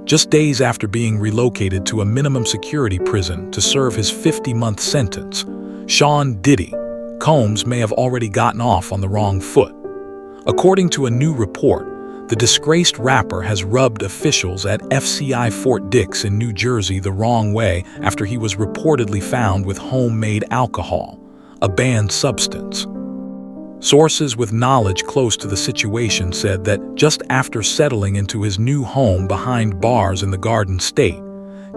Just days after being relocated to a minimum security prison to serve his 50-month sentence, Sean Diddy Combs may have already gotten off on the wrong foot. According to a new report, the disgraced rapper has rubbed officials at FCI Fort Dix in New Jersey the wrong way after he was reportedly found with homemade alcohol, a banned substance. Sources with knowledge close to the situation said that just after settling into his new home behind bars in the Garden State,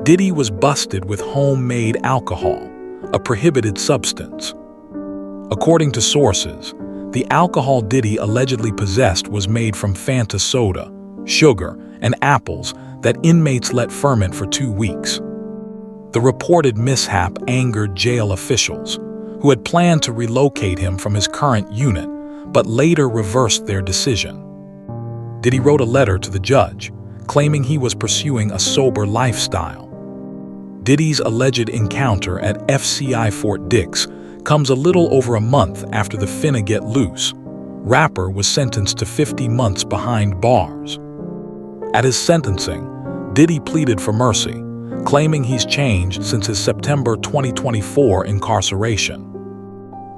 Diddy was busted with homemade alcohol, a prohibited substance. According to sources, the alcohol Diddy allegedly possessed was made from Fanta soda, sugar, and apples that inmates let ferment for 2 weeks. The reported mishap angered jail officials, who had planned to relocate him from his current unit, but later reversed their decision. Diddy wrote a letter to the judge, claiming he was pursuing a sober lifestyle. Diddy's alleged encounter at FCI Fort Dix comes a little over a month after the Finna Get Loose rapper was sentenced to 50 months behind bars. At his sentencing, Diddy pleaded for mercy, claiming he's changed since his September 2024 incarceration.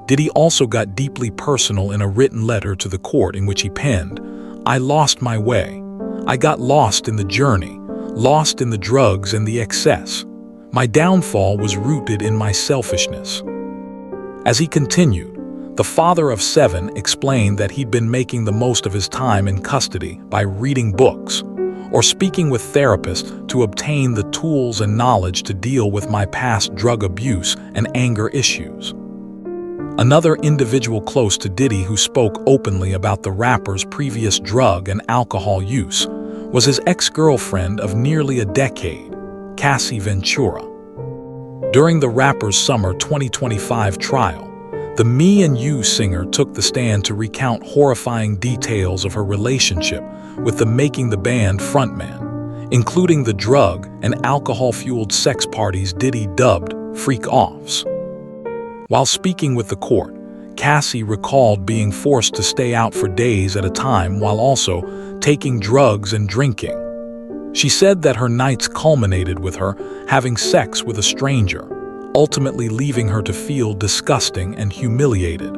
Diddy also got deeply personal in a written letter to the court in which he penned, "I lost my way. I got lost in the journey, lost in the drugs and the excess. My downfall was rooted in my selfishness." As he continued, the father of 7 explained that he'd been making the most of his time in custody by reading books or speaking with therapists to obtain the tools and knowledge to deal with my past drug abuse and anger issues. Another individual close to Diddy who spoke openly about the rapper's previous drug and alcohol use was his ex-girlfriend of nearly a decade, Cassie Ventura. During the rapper's summer 2025 trial, the Me and You singer took the stand to recount horrifying details of her relationship with the Making the Band frontman, including the drug and alcohol-fueled sex parties Diddy dubbed freak-offs. While speaking with the court, Cassie recalled being forced to stay out for days at a time while also taking drugs and drinking. She said that her nights culminated with her having sex with a stranger, ultimately leaving her to feel disgusting and humiliated.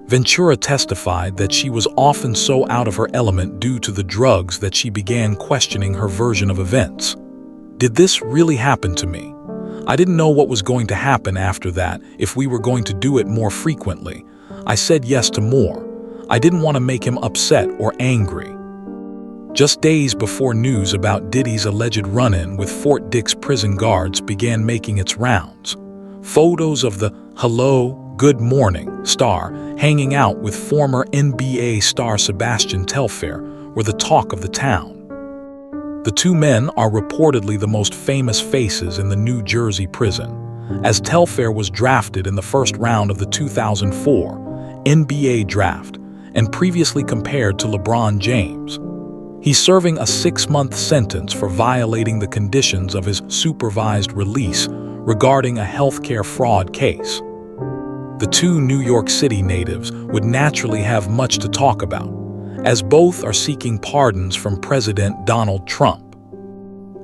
Ventura testified that she was often so out of her element due to the drugs that she began questioning her version of events. "Did this really happen to me? I didn't know what was going to happen after that, if we were going to do it more frequently. I said yes to more. I didn't want to make him upset or angry." Just days before news about Diddy's alleged run-in with Fort Dix prison guards began making its rounds, photos of the "Hello, Good Morning" star hanging out with former NBA star Sebastian Telfair were the talk of the town. The two men are reportedly the most famous faces in the New Jersey prison, as Telfair was drafted in the first round of the 2004 NBA draft and previously compared to LeBron James. He's serving a 6-month sentence for violating the conditions of his supervised release regarding a healthcare fraud case. The two New York City natives would naturally have much to talk about, as both are seeking pardons from President Donald Trump.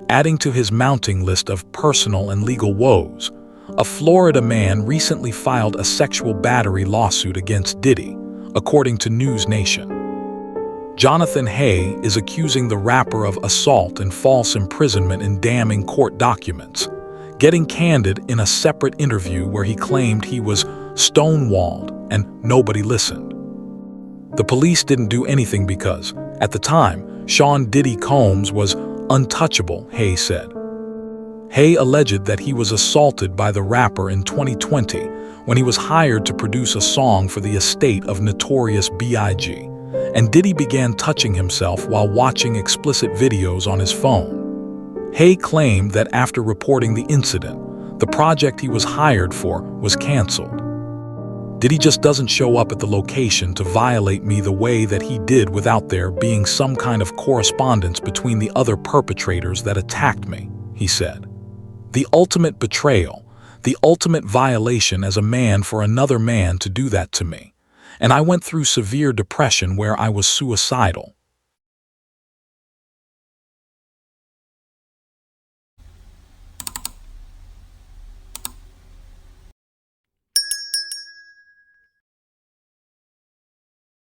Adding to his mounting list of personal and legal woes, a Florida man recently filed a sexual battery lawsuit against Diddy, according to News Nation. Jonathan Hay is accusing the rapper of assault and false imprisonment in damning court documents, getting candid in a separate interview where he claimed he was stonewalled and nobody listened. The police didn't do anything because, at the time, Sean Diddy Combs was untouchable, Hay said. Hay alleged that he was assaulted by the rapper in 2020 when he was hired to produce a song for the estate of Notorious B.I.G., and Diddy began touching himself while watching explicit videos on his phone. Hay claimed that after reporting the incident, the project he was hired for was canceled. Diddy just doesn't show up at the location to violate me the way that he did without there being some kind of correspondence between the other perpetrators that attacked me, he said. The ultimate betrayal, the ultimate violation as a man for another man to do that to me. And I went through severe depression where I was suicidal.